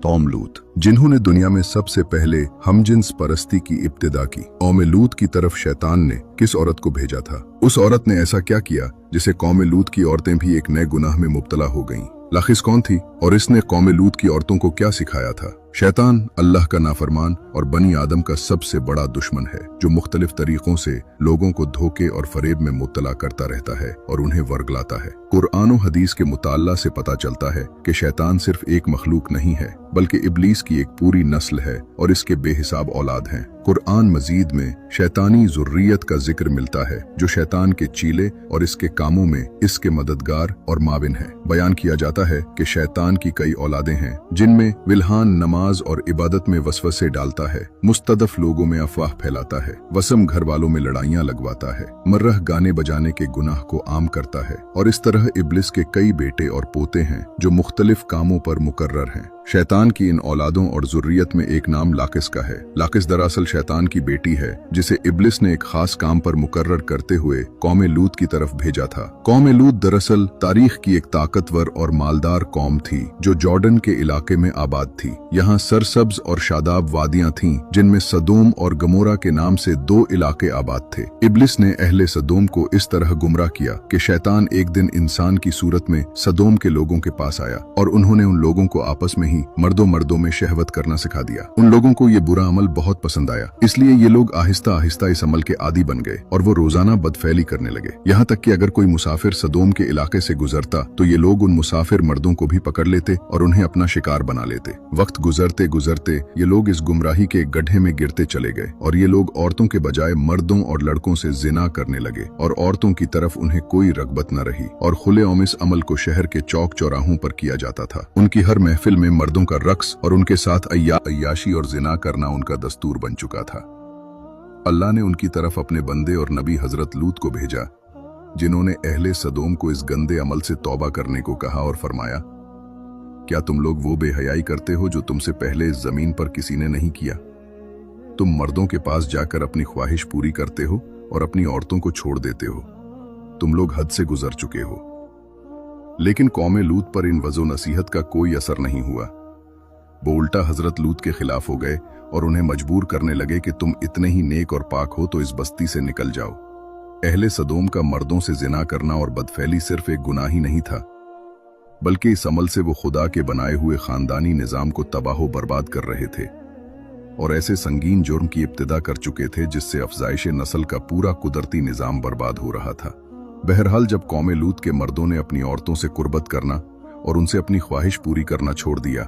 कौम लूत, जिन्होंने दुनिया में सबसे पहले हमजिन्स परस्ती की इब्तिदा की। कौम लूत की तरफ शैतान ने किस औरत को भेजा था? उस औरत ने ऐसा क्या किया जिसे कौम लूत की औरतें भी एक नए गुनाह में मुब्तला हो गईं? लाखिस कौन थी और इसने कौम लूत की औरतों को क्या सिखाया था? शैतान अल्लाह का नाफरमान और बनी आदम का सबसे बड़ा दुश्मन है, जो मुख्तलिफ तरीकों से लोगों को धोखे और फरेब में मुब्तला करता रहता है और उन्हें वर्गलाता है। कुरान और हदीस के मुताल्ला से पता चलता है कि शैतान सिर्फ एक मखलूक नहीं है, बल्कि इब्लीस की एक पूरी नस्ल है और इसके बेहिसाब औलाद हैं। कुरान मजीद में शैतानी ज़ुर्रियत का जिक्र मिलता है, जो शैतान के चीले और इसके कामों में इसके मददगार और माविन है। बयान किया जाता है कि शैतान की कई औलादें हैं, जिनमें विल्हान नमाज और इबादत में वसवसे डालता है, मुस्तदफ लोगों में अफवाह फैलाता है, वसम घर वालों में लड़ाइयां लगवाता है, मर्रह गाने बजाने के गुनाह को आम करता है, और इस तरह इब्लिस के कई बेटे और पोते हैं जो मुख्तलिफ कामों पर मुकर्रर हैं। शैतान की इन औलादों और ज़ुर्रियत में एक नाम लाकिस का है। लाकिस दरअसल शैतान की बेटी है, जिसे इब्लिस ने एक खास काम पर मुकर्रर करते हुए कौम लूत की तरफ भेजा था। कौम लूत दरअसल तारीख की एक ताकतवर और मालदार कौम थी, जो जॉर्डन के इलाके में आबाद थी। यहाँ सरसब्ज और शादाब वादियां थीं, जिनमें सदोम और गमोरा के नाम से दो इलाके आबाद थे। इब्लिस ने अहले सदोम को इस तरह गुमराह किया कि शैतान एक दिन इंसान की सूरत में सदोम के लोगों के पास आया और उन्होंने उन लोगों को आपस में मर्दों में शहवत करना सिखा दिया। उन लोगों को ये बुरा अमल बहुत पसंद आया, इसलिए ये लोग आहिस्ता आहिस्ता इस अमल के आदी बन गए और वो रोजाना बदफैली करने लगे। यहाँ तक कि अगर कोई मुसाफिर सदोम के इलाके से गुजरता तो ये लोग उन मुसाफिर मर्दों को भी पकड़ लेते और उन्हें अपना शिकार बना लेते। वक्त गुजरते गुजरते ये लोग इस गुमराही के गड्ढे में गिरते चले गए और ये लोग औरतों के बजाय मर्दों और लड़कों से जिना करने लगे और औरतों की तरफ उन्हें कोई रगबत न रही और खुलेआम इस अमल को शहर के चौक चौराहों पर किया जाता था। उनकी हर महफिल में मर्दों का रक्स और उनके साथ अय्याशी और जिना करना उनका दस्तूर बन चुका था। अल्लाह ने उनकी तरफ अपने बंदे और नबी हजरत लूत को भेजा, जिन्होंने अहले सदोम को इस गंदे अमल से तौबा करने को कहा और फरमाया, क्या तुम लोग वो बेहयाई करते हो जो तुमसे पहले इस जमीन पर किसी ने नहीं किया? तुम मर्दों के पास जाकर अपनी ख्वाहिश पूरी करते हो और अपनी औरतों को छोड़ देते हो। तुम लोग हद से गुजर चुके हो। लेकिन कौम लूत पर इन वज़ो नसीहत का कोई असर नहीं हुआ। वो उल्टा हजरत लूत के खिलाफ हो गए और उन्हें मजबूर करने लगे कि तुम इतने ही नेक और पाक हो तो इस बस्ती से निकल जाओ। अहले सदोम का मर्दों से जिना करना और बदफैली सिर्फ एक गुनाह ही नहीं था, बल्कि इस अमल से वो खुदा के बनाए हुए खानदानी निजाम को तबाह बर्बाद कर रहे थे और ऐसे संगीन जुर्म की इब्तिदा कर चुके थे जिससे अफजाइश नस्ल का पूरा कुदरती निजाम बर्बाद हो रहा था। बहरहाल जब कौम लूत के मर्दों ने अपनी औरतों से कुर्बत करना और उनसे अपनी ख्वाहिश पूरी करना छोड़ दिया